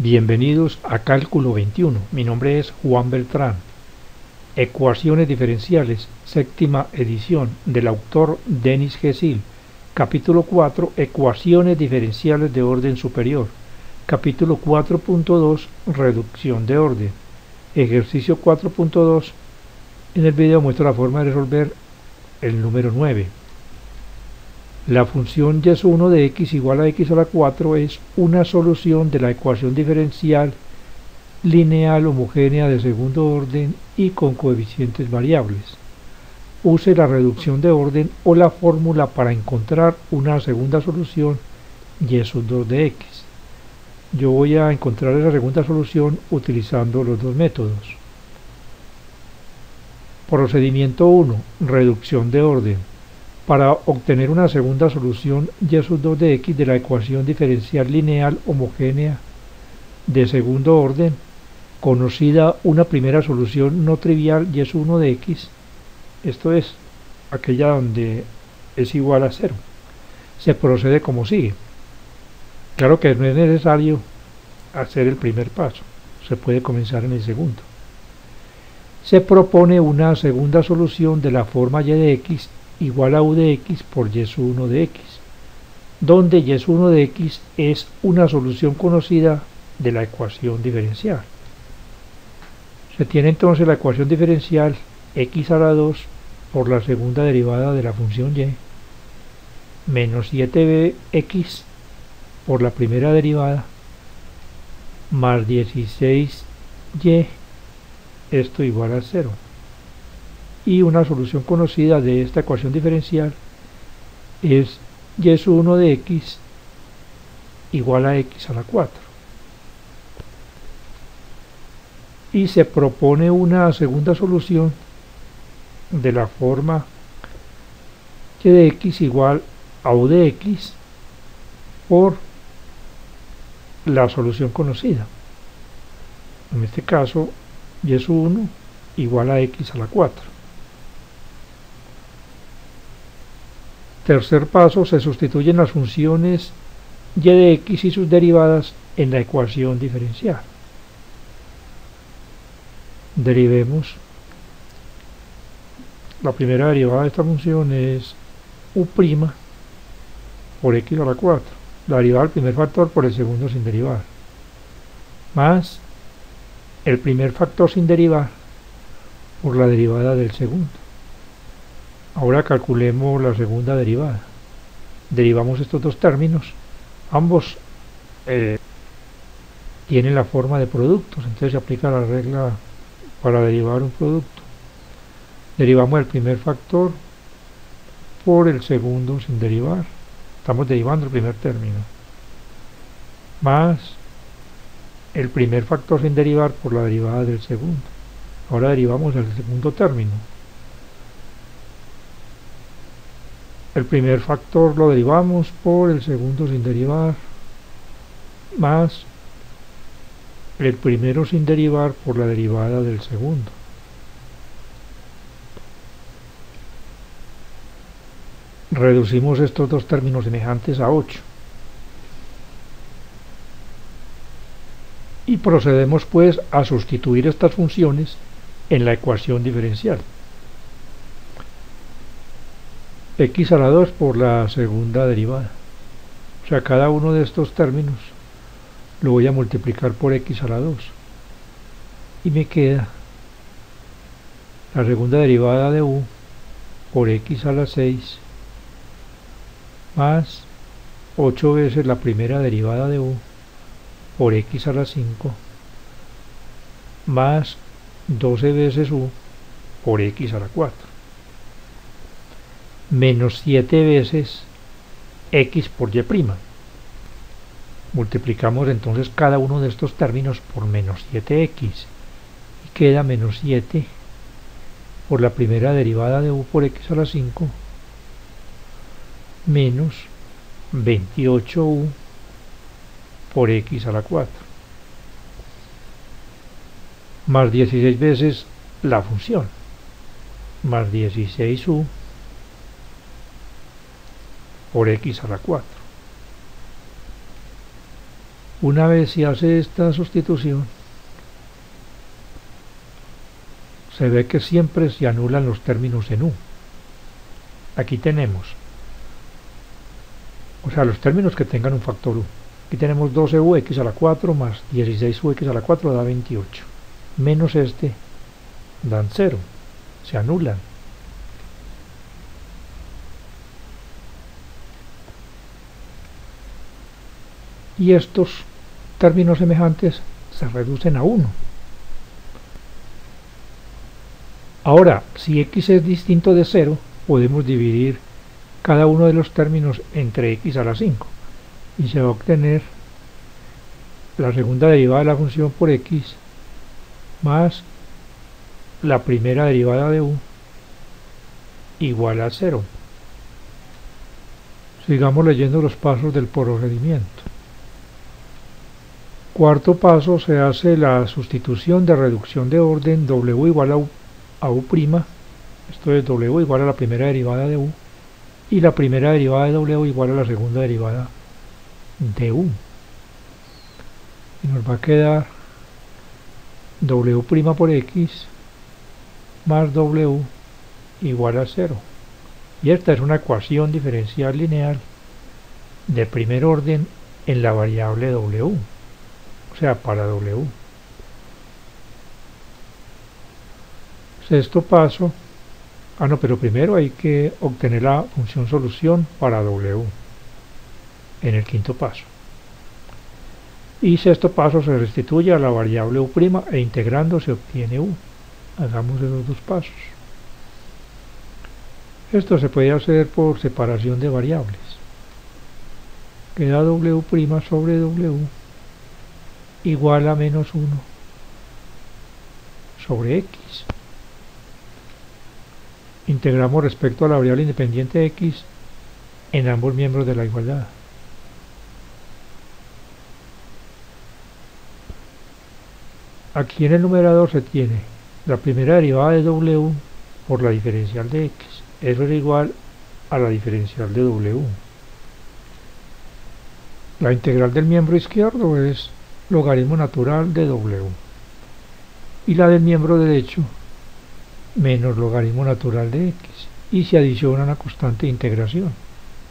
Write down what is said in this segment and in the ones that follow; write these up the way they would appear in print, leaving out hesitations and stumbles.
Bienvenidos a Cálculo 21. Mi nombre es Juan Beltrán. Ecuaciones diferenciales, séptima edición, del autor Denis Gesil. Capítulo 4. Ecuaciones diferenciales de orden superior. Capítulo 4.2. Reducción de orden. Ejercicio 4.2. En el video muestro la forma de resolver el número 9. La función y1 de x igual a x a la 4 es una solución de la ecuación diferencial lineal homogénea de segundo orden y con coeficientes variables. Use la reducción de orden o la fórmula para encontrar una segunda solución y2 de x. Yo voy a encontrar esa segunda solución utilizando los dos métodos. Procedimiento 1. Reducción de orden. Para obtener una segunda solución y2 de x de la ecuación diferencial lineal homogénea de segundo orden, conocida una primera solución no trivial y1 de x, esto es, aquella donde es igual a 0, se procede como sigue. Claro que no es necesario hacer el primer paso, se puede comenzar en el segundo. Se propone una segunda solución de la forma y de x igual a u de x por y1 de x, donde y1 de x es una solución conocida de la ecuación diferencial. Se tiene entonces la ecuación diferencial x a la 2 por la segunda derivada de la función y menos 7bx por la primera derivada más 16y, esto igual a 0. Y una solución conocida de esta ecuación diferencial es y1 de x igual a x a la 4. Y se propone una segunda solución de la forma y de x igual a u de x por la solución conocida. En este caso, y1 igual a x a la 4. Tercer paso, se sustituyen las funciones y de x y sus derivadas en la ecuación diferencial. Derivemos. La primera derivada de esta función es u' por x a la 4. La derivada del primer factor por el segundo sin derivar. Más el primer factor sin derivar por la derivada del segundo. Ahora calculemos la segunda derivada. Derivamos estos dos términos. Ambos tienen la forma de productos, entonces se aplica la regla para derivar un producto. Derivamos el primer factor por el segundo sin derivar. Estamos derivando el primer término. Más el primer factor sin derivar por la derivada del segundo. Ahora derivamos el segundo término. El primer factor lo derivamos por el segundo sin derivar, más el primero sin derivar por la derivada del segundo. Reducimos estos dos términos semejantes a 8. Y procedemos pues a sustituir estas funciones en la ecuación diferencial. X a la 2 por la segunda derivada. O sea, cada uno de estos términos lo voy a multiplicar por x a la 2. Y me queda la segunda derivada de u por x a la 6 más 8 veces la primera derivada de u por x a la 5 más 12 veces u por x a la 4. Menos 7 veces x por y'. Multiplicamos entonces cada uno de estos términos por menos 7x y queda menos 7 por la primera derivada de u por x a la 5 menos 28u por x a la 4 más 16 veces la función más 16u por x a la 4 Una vez se hace esta sustitución, se ve que siempre se anulan los términos en u. Aquí tenemos, o sea, los términos que tengan un factor u. Aquí tenemos 12ux a la 4 más 16ux a la 4 da 28. Menos este dan 0. Se anulan. Y estos términos semejantes se reducen a 1. Ahora, si x es distinto de 0, podemos dividir cada uno de los términos entre x a la 5 y se va a obtener la segunda derivada de la función por x más la primera derivada de u igual a 0. Sigamos leyendo los pasos del procedimiento. Cuarto paso, se hace la sustitución de reducción de orden w igual a u', esto es w igual a la primera derivada de u, y la primera derivada de w igual a la segunda derivada de u. Y nos va a quedar w' por x más w igual a 0. Y esta es una ecuación diferencial lineal de primer orden en la variable w, o sea, para w. Sexto paso, pero primero hay que obtener la función solución para w en el quinto paso. Y sexto paso, se restituye a la variable u' e integrando se obtiene u. Hagamos esos dos pasos. Esto se puede hacer por separación de variables. Queda w' sobre w igual a menos 1 sobre x. Integramos respecto a la variable independiente x en ambos miembros de la igualdad. Aquí en el numerador se tiene la primera derivada de w por la diferencial de x. Eso es igual a la diferencial de w. La integral del miembro izquierdo es logaritmo natural de w. Y la del miembro derecho menos logaritmo natural de x. Y se adiciona una constante de integración.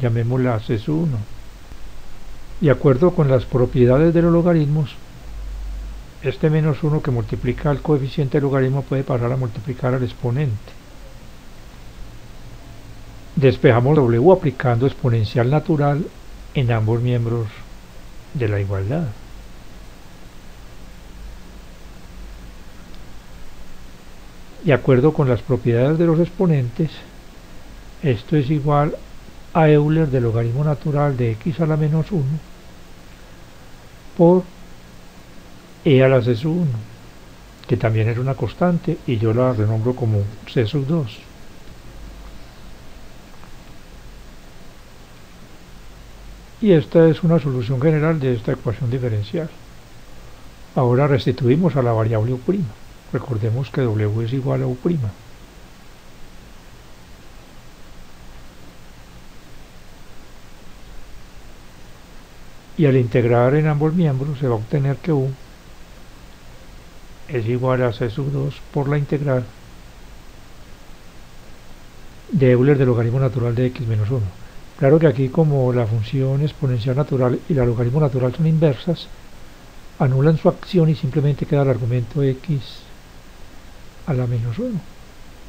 Llamémosla c1. De acuerdo con las propiedades de los logaritmos, este menos 1 que multiplica al coeficiente del logaritmo puede pasar a multiplicar al exponente. Despejamos w aplicando exponencial natural en ambos miembros de la igualdad. De acuerdo con las propiedades de los exponentes, esto es igual a Euler del logaritmo natural de x a la menos 1 por e a la c1, que también es una constante y yo la renombro como c2. Y esta es una solución general de esta ecuación diferencial. Ahora restituimos a la variable u'. Recordemos que w es igual a u'. Y al integrar en ambos miembros se va a obtener que u es igual a c2 por la integral de Euler del logaritmo natural de x menos 1. Claro que aquí, como la función exponencial natural y la logaritmo natural son inversas, anulan su acción y simplemente queda el argumento x a la menos 1.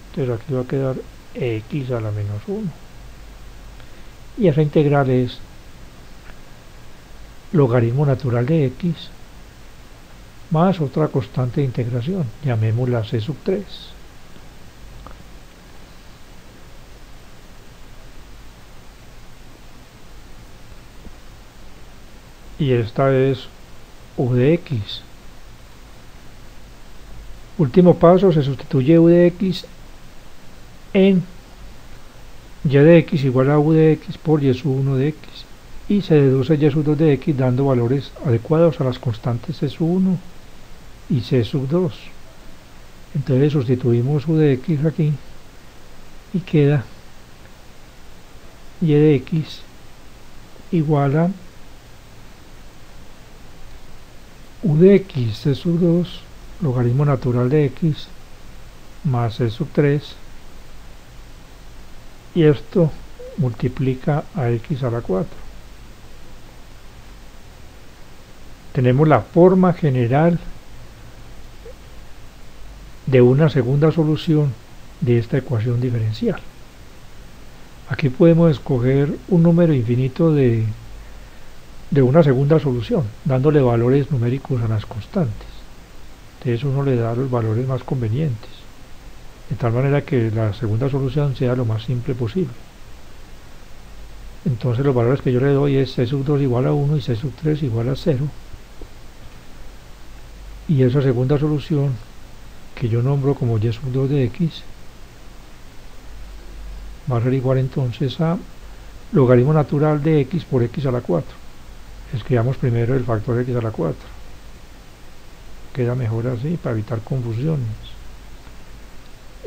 Entonces aquí va a quedar x a la menos 1. Y esa integral es logaritmo natural de x más otra constante de integración, llamémosla c3. Y esta es u de x. Último paso, se sustituye u de x en y de x igual a u de x por y sub 1 de x. Y se deduce y sub 2 de x dando valores adecuados a las constantes c sub 1 y c sub 2. Entonces sustituimos u de x aquí y queda y de x igual a u de x, c sub 2, logaritmo natural de x, más c sub 3, y esto multiplica a x a la 4. Tenemos la forma general de una segunda solución de esta ecuación diferencial. Aquí podemos escoger un número infinito de una segunda solución, dándole valores numéricos a las constantes. Entonces uno le da los valores más convenientes, de tal manera que la segunda solución sea lo más simple posible. Entonces los valores que yo le doy es c sub 2 igual a 1 y c sub 3 igual a 0. Y esa segunda solución, que yo nombro como y sub 2 de x, va a ser igual entonces a logaritmo natural de x por x a la 4. Escribamos primero el factor x a la 4. Queda mejor así para evitar confusiones.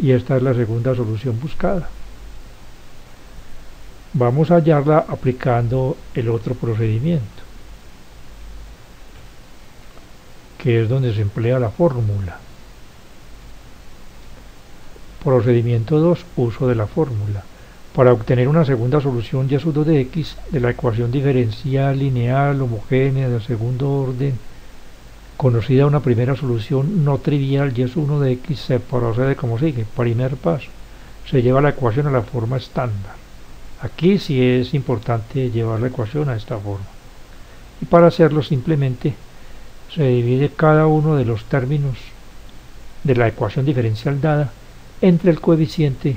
Y esta es la segunda solución buscada. Vamos a hallarla aplicando el otro procedimiento, que es donde se emplea la fórmula. Procedimiento 2. Uso de la fórmula. Para obtener una segunda solución y sub 2 de x de la ecuación diferencial lineal homogénea del segundo orden, conocida una primera solución no trivial y sub 1 de x, se procede como sigue. Primer paso. Se lleva la ecuación a la forma estándar. Aquí sí es importante llevar la ecuación a esta forma. Y para hacerlo simplemente se divide cada uno de los términos de la ecuación diferencial dada entre el coeficiente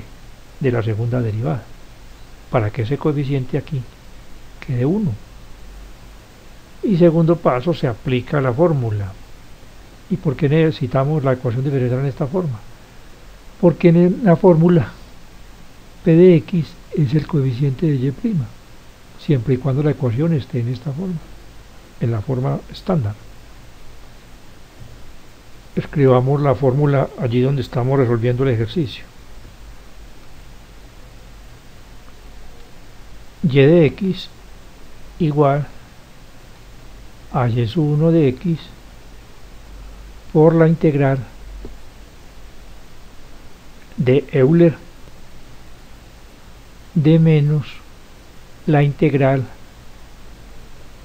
de la segunda derivada, para que ese coeficiente aquí quede 1. Y segundo paso, se aplica la fórmula. ¿Y por qué necesitamos la ecuación diferencial en esta forma? Porque en la fórmula p de x es el coeficiente de y', siempre y cuando la ecuación esté en esta forma, en la forma estándar. Escribamos la fórmula allí donde estamos resolviendo el ejercicio. Y de x igual a y sub 1 de x por la integral de Euler de menos la integral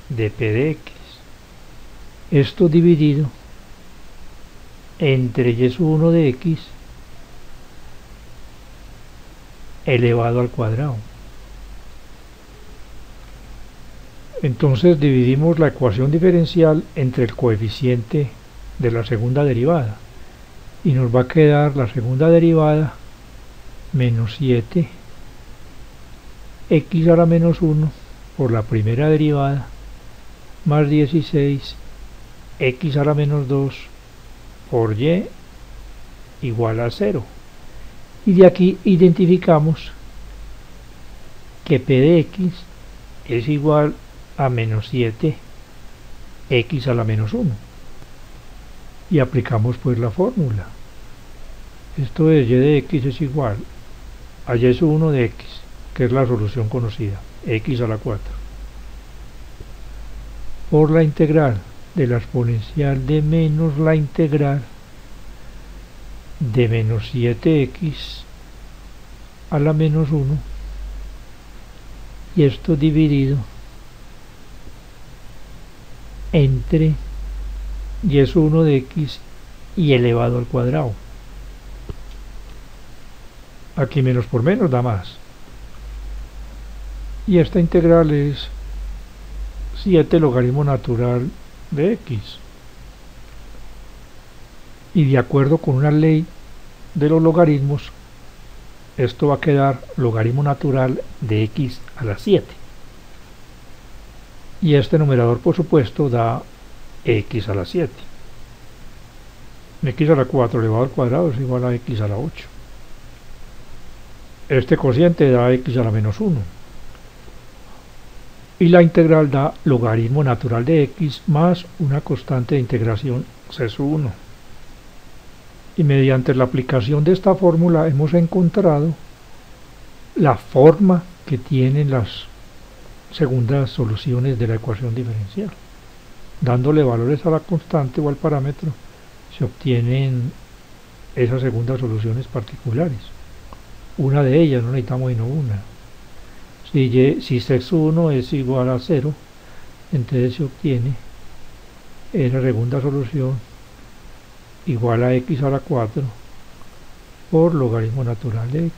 de p de x. Esto dividido entre y sub 1 de x elevado al cuadrado. Entonces dividimos la ecuación diferencial entre el coeficiente de la segunda derivada y nos va a quedar la segunda derivada menos 7 x a la menos 1 por la primera derivada más 16 x a la menos 2 por y igual a 0. Y de aquí identificamos que p de x es igual a menos 7 x a la menos 1. Y aplicamos pues la fórmula. Esto es y de x es igual a y sub 1 de x, que es la solución conocida, x a la 4, por la integral de la exponencial de menos la integral de menos 7x a la menos 1, y esto dividido entre y sub 1 de x y elevado al cuadrado. Aquí menos por menos da más. Y esta integral es 7 logaritmo natural de x. Y de acuerdo con una ley de los logaritmos, esto va a quedar logaritmo natural de x a la 7. Y este numerador, por supuesto, da x a la 7. X a la 4 elevado al cuadrado es igual a x a la 8. Este cociente da x a la menos 1. Y la integral da logaritmo natural de x más una constante de integración c sub 1. Y mediante la aplicación de esta fórmula hemos encontrado la forma que tienen las segundas soluciones de la ecuación diferencial. dándole valores a la constante o al parámetro, se obtienen esas segundas soluciones particulares. Una de ellas, no necesitamos sino una. Si x1 es igual a 0, entonces se obtiene esa segunda solución igual a x a la 4 por logaritmo natural de x,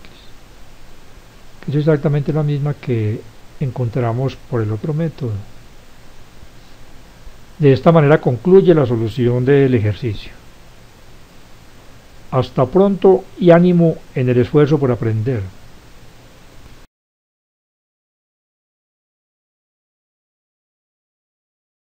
que es exactamente la misma que encontramos por el otro método. De esta manera concluye la solución del ejercicio. Hasta pronto y ánimo en el esfuerzo por aprender.